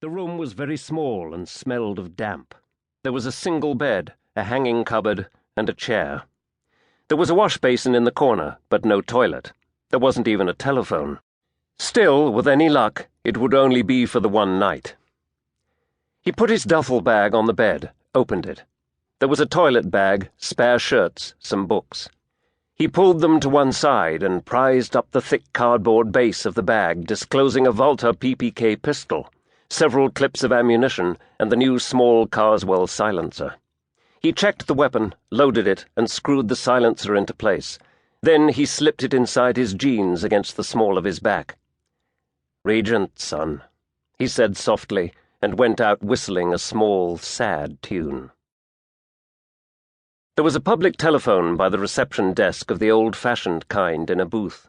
The room was very small and smelled of damp. There was a single bed, a hanging cupboard, and a chair. There was a wash basin in the corner, but no toilet. There wasn't even a telephone. Still, with any luck, it would only be for the one night. He put his duffel bag on the bed, opened it. There was a toilet bag, spare shirts, some books. He pulled them to one side and prized up the thick cardboard base of the bag, disclosing a Volta PPK pistol, several clips of ammunition, and the new small Carswell silencer. He checked the weapon, loaded it, and screwed the silencer into place. Then he slipped it inside his jeans against the small of his back. "Regent, son," he said softly, and went out whistling a small, sad tune. There was a public telephone by the reception desk of the old-fashioned kind in a booth.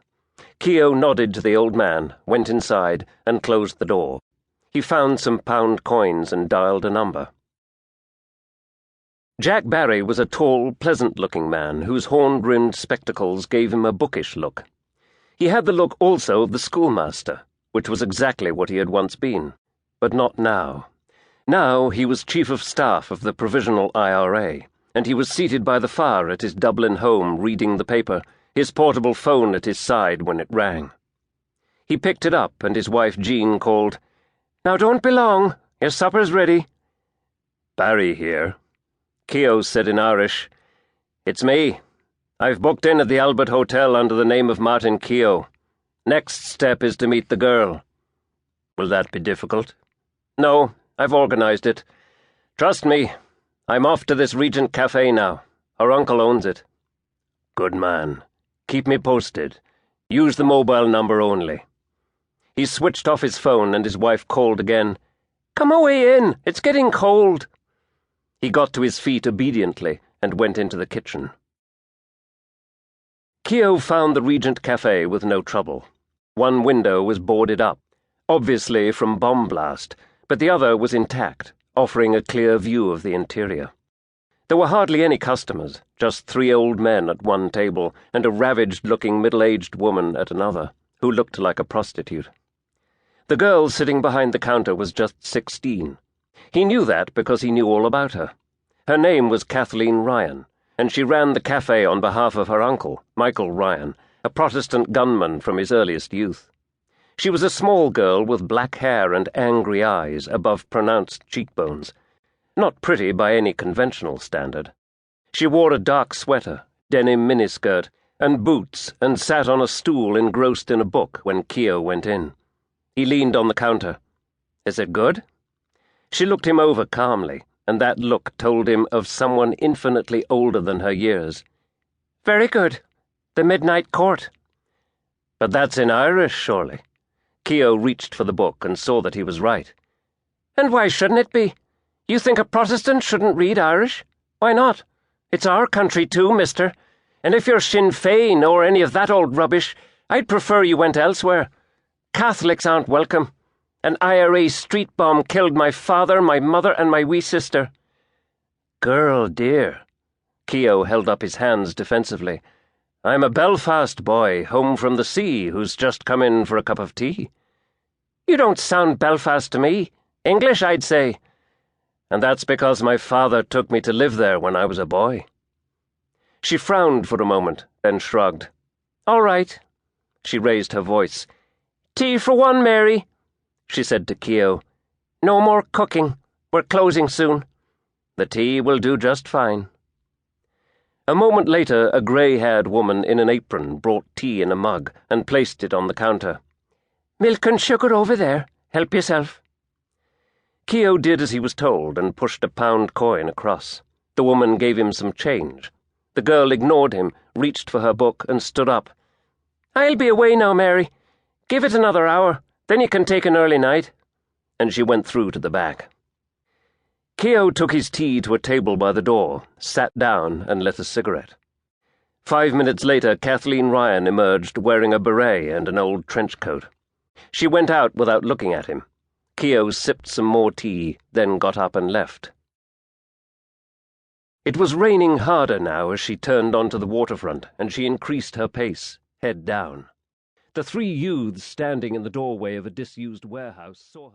Keogh nodded to the old man, went inside, and closed the door. He found some pound coins and dialed a number. Jack Barry was a tall, pleasant-looking man whose horn-rimmed spectacles gave him a bookish look. He had the look also of the schoolmaster, which was exactly what he had once been, but not now. Now he was chief of staff of the Provisional IRA, and he was seated by the fire at his Dublin home reading the paper, his portable phone at his side when it rang. He picked it up, and his wife Jean called, "Now don't be long, your supper's ready." "Barry here," Keogh said in Irish. "It's me. I've booked in at the Albert Hotel under the name of Martin Keogh. Next step is to meet the girl." "Will that be difficult?" "No, I've organized it. Trust me, I'm off to this Regent Cafe now. Her uncle owns it." "Good man. Keep me posted. Use the mobile number only." He switched off his phone, and his wife called again. "Come away in. It's getting cold." He got to his feet obediently and went into the kitchen. Keogh found the Regent Cafe with no trouble. One window was boarded up, obviously from bomb blast, but the other was intact, offering a clear view of the interior. There were hardly any customers, just 3 old men at one table and a ravaged-looking middle-aged woman at another, who looked like a prostitute. The girl sitting behind the counter was just 16. He knew that because he knew all about her. Her name was Kathleen Ryan, and she ran the cafe on behalf of her uncle, Michael Ryan, a Protestant gunman from his earliest youth. She was a small girl with black hair and angry eyes above pronounced cheekbones, not pretty by any conventional standard. She wore a dark sweater, denim miniskirt, and boots, and sat on a stool engrossed in a book when Keogh went in. He leaned on the counter. "Is it good?" She looked him over calmly, and that look told him of someone infinitely older than her years. "Very good. The Midnight Court." "But that's in Irish, surely." Keogh reached for the book and saw that he was right. "And why shouldn't it be? You think a Protestant shouldn't read Irish? Why not? It's our country too, mister. And if you're Sinn Féin or any of that old rubbish, I'd prefer you went elsewhere. Catholics aren't welcome. An IRA street bomb killed my father, my mother, and my wee sister." "Girl, dear." Keogh held up his hands defensively. "I'm a Belfast boy, home from the sea, who's just come in for a cup of tea." "You don't sound Belfast to me. English, I'd say." "And that's because my father took me to live there when I was a boy." She frowned for a moment, then shrugged. "All right." She raised her voice. "Tea for one, Mary," she said to Keogh. "No more cooking. We're closing soon." "The tea will do just fine." A moment later, a grey-haired woman in an apron brought tea in a mug and placed it on the counter. "Milk and sugar over there. Help yourself." Keogh did as he was told and pushed a pound coin across. The woman gave him some change. The girl ignored him, reached for her book, and stood up. "I'll be away now, Mary. Give it another hour, then you can take an early night." And she went through to the back. Keogh took his tea to a table by the door, sat down, and lit a cigarette. 5 minutes later, Kathleen Ryan emerged wearing a beret and an old trench coat. She went out without looking at him. Keogh sipped some more tea, then got up and left. It was raining harder now as she turned onto the waterfront, and she increased her pace, head down. The 3 youths standing in the doorway of a disused warehouse saw her.